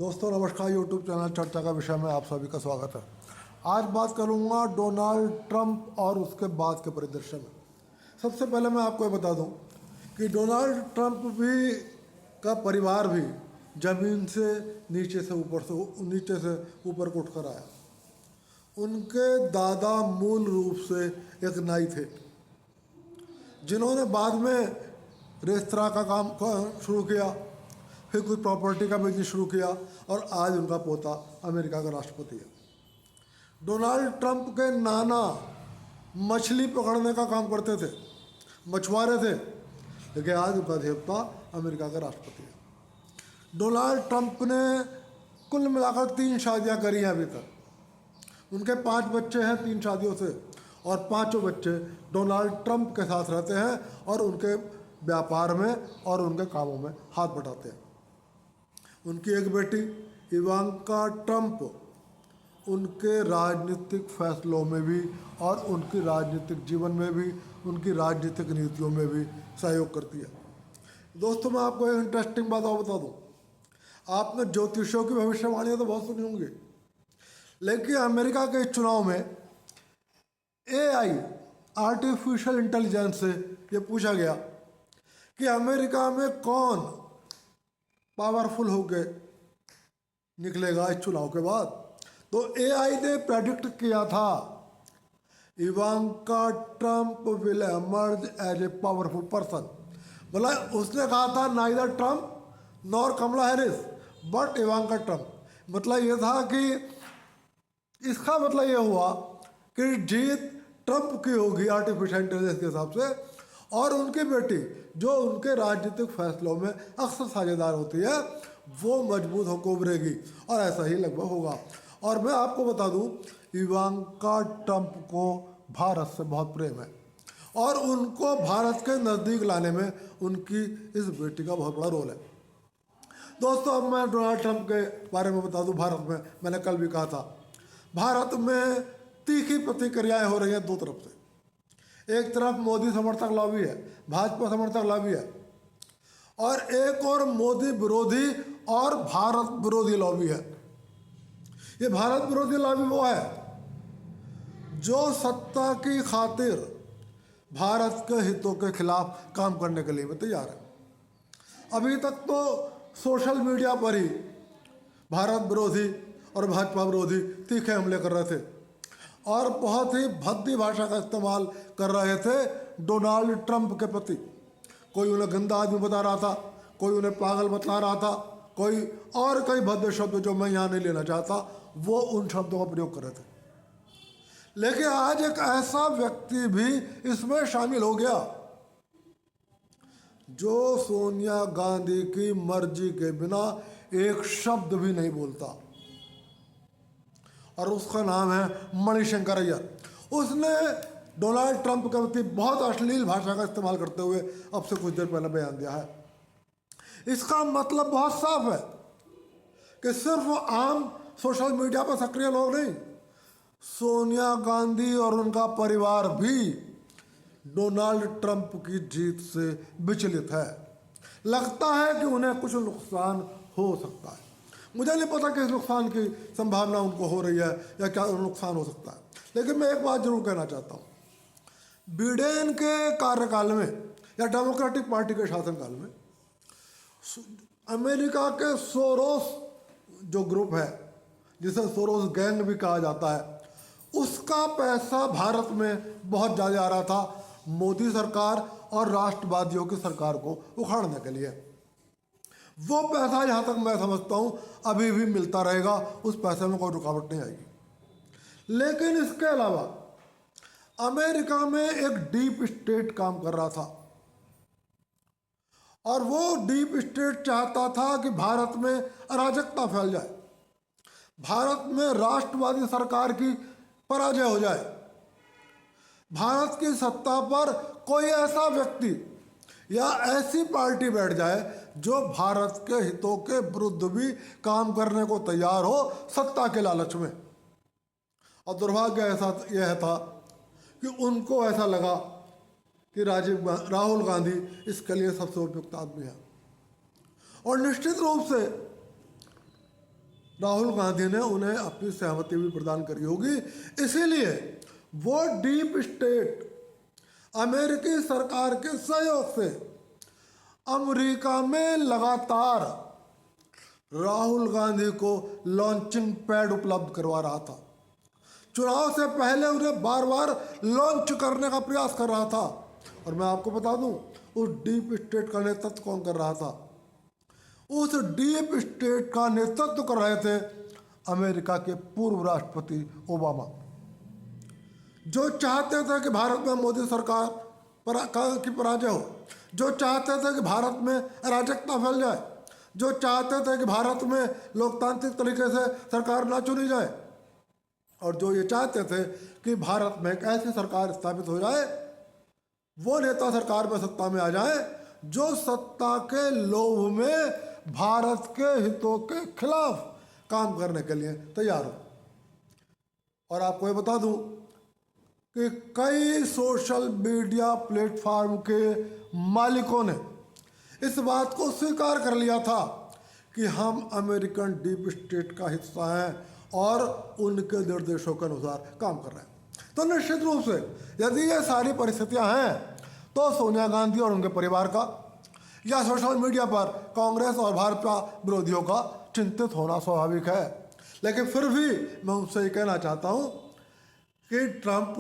दोस्तों नमस्कार। YouTube channel चर्चा का विषय में आप सभी का स्वागत है। आज बात करूंगा डोनाल्ड ट्रंप और उसके बाद के परिदृश्य में। सबसे पहले मैं आपको ये बता दूं कि डोनाल्ड ट्रंप भी का परिवार भी ज़मीन से नीचे से ऊपर को उठकर आया। उनके दादा मूल रूप से एक नाई थे, जिन्होंने बाद में रेस्तरां का काम शुरू किया, फिर कुछ प्रॉपर्टी का बिजनेस शुरू किया और आज उनका पोता अमेरिका का राष्ट्रपति है। डोनाल्ड ट्रंप के नाना मछली पकड़ने का काम करते थे, मछुआरे थे, लेकिन आज उनका देवता अमेरिका का राष्ट्रपति है। डोनाल्ड ट्रंप ने कुल मिलाकर 3 शादियां करी हैं अभी तक। उनके 5 बच्चे हैं 3 शादियों से, और 5 बच्चे डोनाल्ड ट्रंप के साथ रहते हैं और उनके व्यापार में और उनके कामों में हाथ बटाते हैं। उनकी एक बेटी इवांका ट्रंप उनके राजनीतिक फैसलों में भी और उनकी राजनीतिक जीवन में भी, उनकी राजनीतिक नीतियों में भी सहयोग करती है। दोस्तों मैं आपको एक इंटरेस्टिंग बात और बता दूं। आपने ज्योतिषियों की भविष्यवाणियां तो बहुत सुनी होंगी, लेकिन अमेरिका के चुनाव में AI आर्टिफिशियल इंटेलिजेंस से ये पूछा गया कि अमेरिका में कौन पावरफुल होके निकलेगा इस चुनाव के बाद। तो AI ने प्रेडिक्ट किया था Ivanka Trump will emerge as a powerful person. बोला, उसने कहा था neither Trump nor Kamala Harris but Ivanka Trump. मतलब ये था कि इसका मतलब ये हुआ कि जीत ट्रंप की होगी आर्टिफिशियल इंटेलिजेंस के हिसाब से, और उनकी बेटी जो उनके राजनीतिक फैसलों में अक्सर साझेदार होती है वो मजबूत होकर उभरेगी, और ऐसा ही लगभग होगा। और मैं आपको बता दूं, इवांका ट्रंप को भारत से बहुत प्रेम है और उनको भारत के नज़दीक लाने में उनकी इस बेटी का बहुत बड़ा रोल है। दोस्तों अब मैं डोनाल्ड ट्रंप के बारे में बता दूं। भारत में मैंने कल भी कहा था, भारत में तीखी प्रतिक्रियाएं हो रही हैं 2 तरफ से। एक तरफ मोदी समर्थक लॉबी है, भाजपा समर्थक लॉबी है, और एक और मोदी विरोधी और भारत विरोधी लॉबी है। ये भारत विरोधी लॉबी वो है जो सत्ता की खातिर भारत के हितों के खिलाफ काम करने के लिए भी तैयार है। अभी तक तो सोशल मीडिया पर ही भारत विरोधी और भाजपा विरोधी तीखे हमले कर रहे थे और बहुत ही भद्दी भाषा का इस्तेमाल कर रहे थे डोनाल्ड ट्रंप के प्रति। कोई उन्हें गंदा आदमी बता रहा था, कोई उन्हें पागल बता रहा था, कोई और कई भद्दे शब्द जो मैं यहाँ नहीं लेना चाहता, वो उन शब्दों का प्रयोग कर रहे थे। लेकिन आज एक ऐसा व्यक्ति भी इसमें शामिल हो गया जो सोनिया गांधी की मर्जी के बिना एक शब्द भी नहीं बोलता, और उसका नाम है मणिशंकर अय्यर। उसने डोनाल्ड ट्रंप के प्रति बहुत अश्लील भाषा का इस्तेमाल करते हुए अब से कुछ देर पहले बयान दिया है। इसका मतलब बहुत साफ है कि सिर्फ आम सोशल मीडिया पर सक्रिय लोग नहीं, सोनिया गांधी और उनका परिवार भी डोनाल्ड ट्रंप की जीत से विचलित है। लगता है कि उन्हें कुछ नुकसान हो सकता है। मुझे नहीं पता कि इस नुकसान की संभावना उनको हो रही है या क्या नुकसान हो सकता है, लेकिन मैं एक बात जरूर कहना चाहता हूँ। बिडेन के कार्यकाल में या डेमोक्रेटिक पार्टी के शासनकाल में अमेरिका के सोरोस जो ग्रुप है, जिसे सोरोस गैंग भी कहा जाता है, उसका पैसा भारत में बहुत ज़्यादा आ रहा था मोदी सरकार और राष्ट्रवादियों की सरकार को उखाड़ने के लिए। वो पैसा जहाँ तक मैं समझता हूँ अभी भी मिलता रहेगा, उस पैसे में कोई रुकावट नहीं आएगी। लेकिन इसके अलावा अमेरिका में एक डीप स्टेट काम कर रहा था, और वो डीप स्टेट चाहता था कि भारत में अराजकता फैल जाए, भारत में राष्ट्रवादी सरकार की पराजय हो जाए, भारत की सत्ता पर कोई ऐसा व्यक्ति या ऐसी पार्टी बैठ जाए जो भारत के हितों के विरुद्ध भी काम करने को तैयार हो सत्ता के लालच में। और दुर्भाग्य ऐसा यह था कि उनको ऐसा लगा कि राहुल गांधी इसके लिए सबसे उपयुक्त आदमी है। और निश्चित रूप से राहुल गांधी ने उन्हें अपनी सहमति भी प्रदान करी होगी। इसीलिए वो डीप स्टेट अमेरिकी सरकार के सहयोग से अमेरिका में लगातार राहुल गांधी को लॉन्चिंग पैड उपलब्ध करवा रहा था। चुनाव से पहले उन्हें बार बार लॉन्च करने का प्रयास कर रहा था। और मैं आपको बता दूं, उस डीप स्टेट का नेतृत्व कौन कर रहा था? उस डीप स्टेट का नेतृत्व कर रहे थे अमेरिका के पूर्व राष्ट्रपति ओबामा, जो चाहते थे कि भारत में मोदी सरकार की पराजय हो, जो चाहते थे कि भारत में अराजकता फैल जाए, जो चाहते थे कि भारत में लोकतांत्रिक तरीके से सरकार ना चुनी जाए, और जो ये चाहते थे कि भारत में एक ऐसी सरकार स्थापित हो जाए, वो नेता सरकार में सत्ता में आ जाए जो सत्ता के लोभ में भारत के हितों के खिलाफ काम करने के लिए तैयार हो। और आपको ये बता दूं कि कई सोशल मीडिया प्लेटफॉर्म के मालिकों ने इस बात को स्वीकार कर लिया था कि हम अमेरिकन डीप स्टेट का हिस्सा हैं और उनके निर्देशों के अनुसार काम कर रहे हैं। तो निश्चित रूप से यदि ये सारी परिस्थितियां हैं तो सोनिया गांधी और उनके परिवार का या सोशल मीडिया पर कांग्रेस और भाजपा विरोधियों का चिंतित होना स्वाभाविक है। लेकिन फिर भी मैं उनसे ये कहना चाहता हूँ कि ट्रंप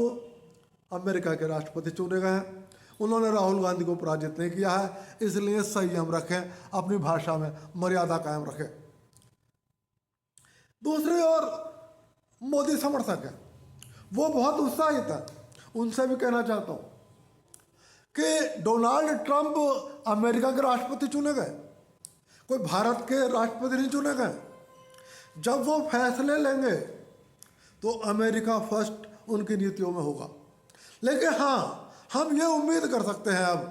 अमेरिका के राष्ट्रपति चुने गए हैं, उन्होंने राहुल गांधी को पराजित नहीं किया है, इसलिए संयम रखें, अपनी भाषा में मर्यादा कायम रखें। दूसरी ओर मोदी समर्थक हैं, वो बहुत उत्साहित है। उनसे भी कहना चाहता हूँ कि डोनाल्ड ट्रंप अमेरिका के राष्ट्रपति चुने गए, कोई भारत के राष्ट्रपति नहीं चुने गए। जब वो फैसले लेंगे तो अमेरिका फर्स्ट उनकी नीतियों में होगा। लेकिन हाँ, हम ये उम्मीद कर सकते हैं अब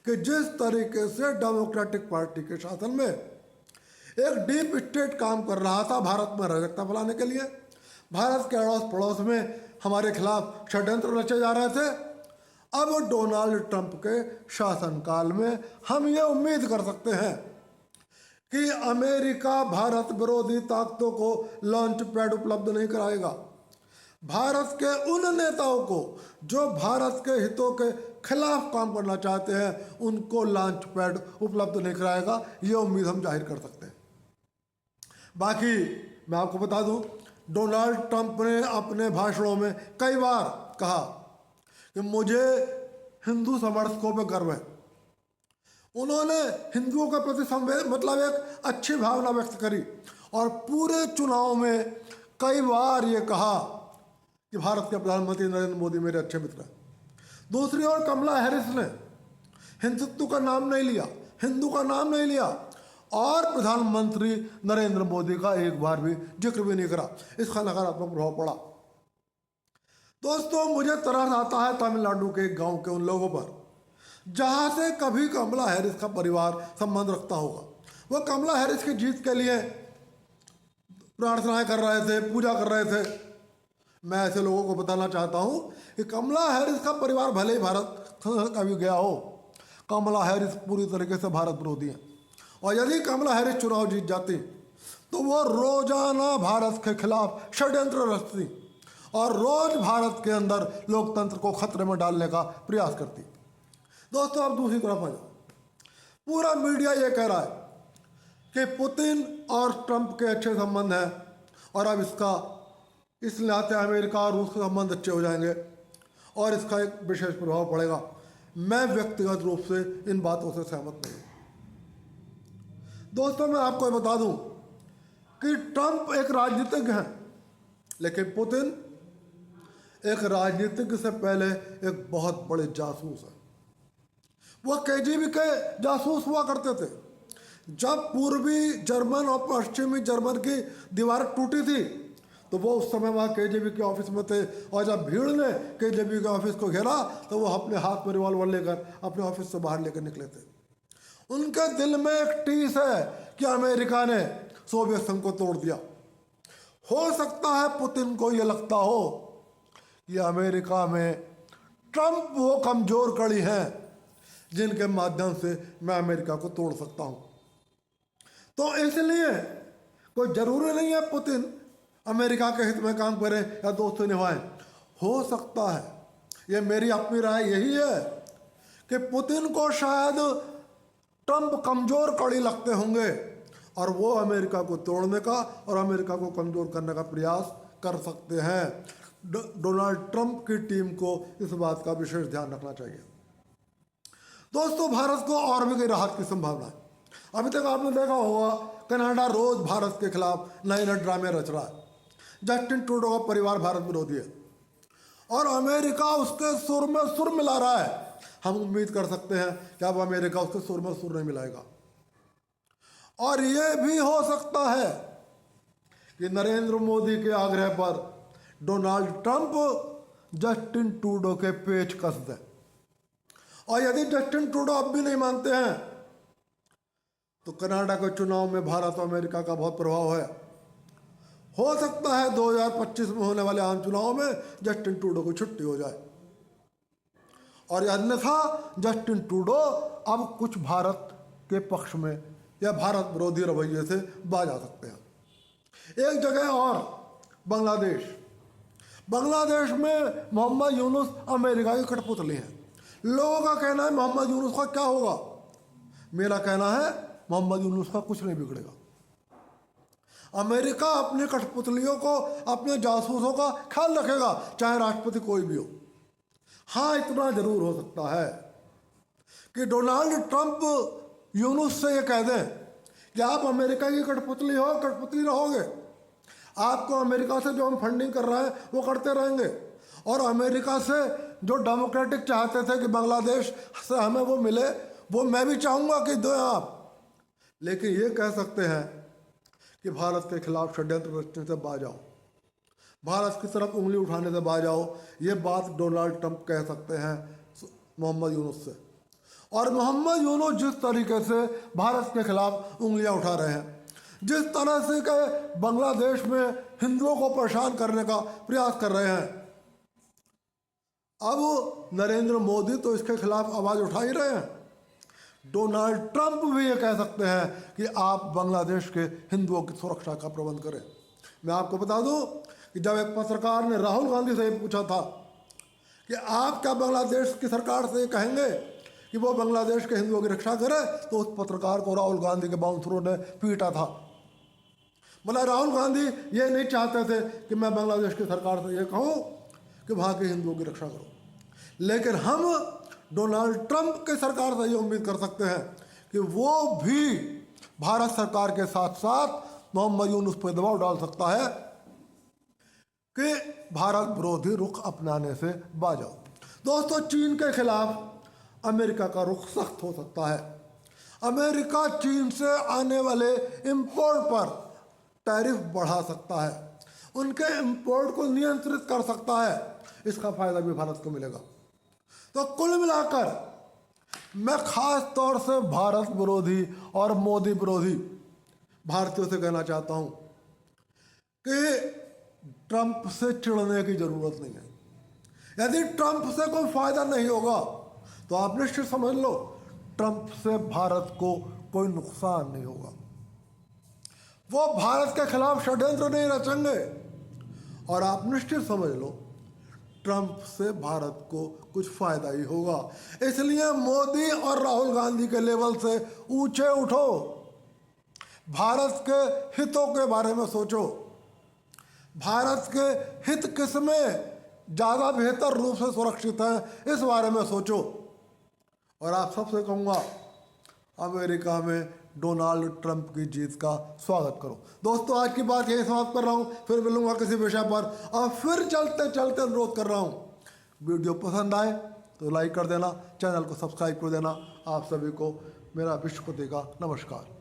कि जिस तरीके से डेमोक्रेटिक पार्टी के शासन में एक डीप स्टेट काम कर रहा था भारत में अराजकता फैलाने के लिए, भारत के अड़ोस पड़ोस में हमारे खिलाफ षड्यंत्र रचे जा रहे थे, अब डोनाल्ड ट्रंप के शासनकाल में हम ये उम्मीद कर सकते हैं कि अमेरिका भारत विरोधी ताकतों को लॉन्च पैड उपलब्ध नहीं कराएगा। भारत के उन नेताओं को जो भारत के हितों के खिलाफ काम करना चाहते हैं, उनको लॉन्च पैड उपलब्ध नहीं कराएगा। ये उम्मीद हम जाहिर कर सकते हैं। बाकी मैं आपको बता दूं, डोनाल्ड ट्रंप ने अपने भाषणों में कई बार कहा कि मुझे हिंदू समर्थकों पर गर्व है। उन्होंने हिंदुओं के प्रति मतलब एक अच्छी भावना व्यक्त करी और पूरे चुनाव में कई बार ये कहा कि भारत के प्रधानमंत्री नरेंद्र मोदी मेरे अच्छे मित्र हैं। दूसरी ओर कमला हैरिस ने हिंदुत्व का नाम नहीं लिया, हिंदू का नाम नहीं लिया और प्रधानमंत्री नरेंद्र मोदी का एक बार भी जिक्र भी नहीं करा। इसका नकारात्मक प्रभाव पड़ा। दोस्तों, मुझे तरस आता है तमिलनाडु के एक गांव के उन लोगों पर जहां से कभी कमला हैरिस का परिवार संबंध रखता होगा। वो कमला हैरिस की जीत के लिए प्रार्थनाएं कर रहे थे, पूजा कर रहे थे। मैं ऐसे लोगों को बताना चाहता हूं कि कमला हैरिस का परिवार भले ही भारत कभी गया हो, कमला हैरिस पूरी तरीके से भारत विरोधी है। और यदि कमला हैरिस चुनाव जीत जाती तो वो रोजाना भारत के खिलाफ षड्यंत्र रचती और रोज भारत के अंदर लोकतंत्र को खतरे में डालने का प्रयास करती। दोस्तों, अब दूसरी तरफ आ जाओ। पूरा मीडिया ये कह रहा है कि पुतिन और ट्रंप के अच्छे संबंध हैं और अब इस नाते अमेरिका और रूस के संबंध अच्छे हो जाएंगे और इसका एक विशेष प्रभाव पड़ेगा। मैं व्यक्तिगत रूप से इन बातों से सहमत नहीं हूँ। दोस्तों, मैं आपको ये बता दूं कि ट्रंप एक राजनीतिज्ञ हैं, लेकिन पुतिन एक राजनीतिज्ञ से पहले एक बहुत बड़े जासूस हैं। वो केजीबी के जासूस हुआ करते थे। जब पूर्वी जर्मन और पश्चिमी जर्मन की दीवार टूटी थी तो वो उस समय वहाँ केजीबी के ऑफिस में थे और जब भीड़ ने केजीबी के ऑफिस को घेरा तो वो अपने हाथ में रिवॉल्वर लेकर अपने ऑफिस से बाहर लेकर निकले थे। उनके दिल में एक टीस है कि अमेरिका ने सोवियत संघ को तोड़ दिया। हो सकता है पुतिन को ये लगता हो कि अमेरिका में ट्रंप वो कमजोर कड़ी हैं जिनके माध्यम से मैं अमेरिका को तोड़ सकता हूं। तो इसलिए कोई जरूरी नहीं है पुतिन अमेरिका के हित में काम करें या दोस्ती निभाएं। हो सकता है, ये मेरी अपनी राय यही है कि पुतिन को शायद ट्रंप कमजोर कड़ी लगते होंगे और वो अमेरिका को तोड़ने का और अमेरिका को कमजोर करने का प्रयास कर सकते हैं। डोनाल्ड ट्रंप की टीम को इस बात का विशेष ध्यान रखना चाहिए। दोस्तों, भारत को और भी कई राहत की संभावना है। अभी तक आपने देखा होगा कनाडा रोज भारत के खिलाफ नए नए ड्रामे रच रहा है। जस्टिन ट्रूडो का परिवार भारत विरोधी है और अमेरिका उसके सुर में सुर मिला रहा है। हम उम्मीद कर सकते हैं कि अब अमेरिका उसके सुर में सुर नहीं मिलाएगा। और यह भी हो सकता है कि नरेंद्र मोदी के आग्रह पर डोनाल्ड ट्रंप जस्टिन ट्रूडो के पेच कस दे। और यदि जस्टिन ट्रूडो अब भी नहीं मानते हैं तो कनाडा के चुनाव में भारत और अमेरिका का बहुत प्रभाव है। हो सकता है 2025 में होने वाले आम चुनाव में जस्टिन ट्रूडो को छुट्टी हो जाए और अन्यथा जस्टिन ट्रूडो अब कुछ भारत के पक्ष में या भारत विरोधी रवैये से बाज आ सकते हैं। एक जगह और बांग्लादेश में मोहम्मद यूनुस अमेरिका की कठपुतली है। लोगों का कहना है मोहम्मद यूनुस का क्या होगा। मेरा कहना है मोहम्मद यूनुस का कुछ नहीं बिगड़ेगा। अमेरिका अपनी कठपुतलियों को, अपने जासूसों का ख्याल रखेगा, चाहे राष्ट्रपति कोई भी हो। हाँ, इतना जरूर हो सकता है कि डोनाल्ड ट्रंप यूनुस से ये कह दें कि आप अमेरिका की कठपुतली रहोगे। आपको अमेरिका से जो हम फंडिंग कर रहे हैं वो करते रहेंगे और अमेरिका से जो डेमोक्रेटिक चाहते थे कि बांग्लादेश से हमें वो मिले, वो मैं भी चाहूँगा कि दो आप। लेकिन ये कह सकते हैं कि भारत के खिलाफ षड्यंत्र रचने से बाज आओ, भारत की तरफ उंगली उठाने से बाज आओ। ये बात डोनाल्ड ट्रंप कह सकते हैं मोहम्मद यूनुस से। और मोहम्मद यूनुस जिस तरीके से भारत के खिलाफ उंगलियां उठा रहे हैं, जिस तरह से के बांग्लादेश में हिंदुओं को परेशान करने का प्रयास कर रहे हैं, अब नरेंद्र मोदी तो इसके खिलाफ आवाज़ उठा ही रहे हैं। डोनाल्ड ट्रंप भी ये कह सकते हैं कि आप बांग्लादेश के हिंदुओं की सुरक्षा का प्रबंध करें। मैं आपको बता दूं कि जब एक पत्रकार ने राहुल गांधी से पूछा था कि आप क्या बांग्लादेश की सरकार से कहेंगे कि वो बांग्लादेश के हिंदुओं की रक्षा करे, तो उस पत्रकार को राहुल गांधी के बाउंसरों ने पीटा था। मतलब राहुल गांधी ये नहीं चाहते थे कि मैं बांग्लादेश की सरकार से ये कहूँ कि वहाँ के हिंदुओं की रक्षा करो। लेकिन हम डोनाल्ड ट्रंप की सरकार से ये उम्मीद कर सकते हैं कि वो भी भारत सरकार के साथ साथ मोहम्मद यूनुस पर दबाव डाल सकता है कि भारत विरोधी रुख अपनाने से बाज आओ। दोस्तों, चीन के खिलाफ अमेरिका का रुख सख्त हो सकता है। अमेरिका चीन से आने वाले इंपोर्ट पर टैरिफ बढ़ा सकता है, उनके इंपोर्ट को नियंत्रित कर सकता है। इसका फायदा भी भारत को मिलेगा। तो कुल मिलाकर मैं खास तौर से भारत विरोधी और मोदी विरोधी भारतीयों से कहना चाहता हूं कि ट्रंप से चिढ़ने की जरूरत नहीं है। यदि ट्रंप से कोई फायदा नहीं होगा तो आप निश्चित समझ लो ट्रंप से भारत को कोई नुकसान नहीं होगा। वो भारत के खिलाफ षड्यंत्र नहीं रचेंगे और आप निश्चित समझ लो ट्रंप से भारत को कुछ फायदा ही होगा। इसलिए मोदी और राहुल गांधी के लेवल से ऊंचे उठो, भारत के हितों के बारे में सोचो, भारत के हित किसमें ज़्यादा बेहतर रूप से सुरक्षित हैं इस बारे में सोचो। और आप सबसे कहूँगा अमेरिका में डोनाल्ड ट्रंप की जीत का स्वागत करो। दोस्तों, आज की बात यही समाप्त कर रहा हूँ, फिर मिलूंगा किसी विषय पर। और फिर चलते चलते अनुरोध कर रहा हूँ, वीडियो पसंद आए तो लाइक कर देना, चैनल को सब्सक्राइब कर देना। आप सभी को मेरा विश्वपति का नमस्कार।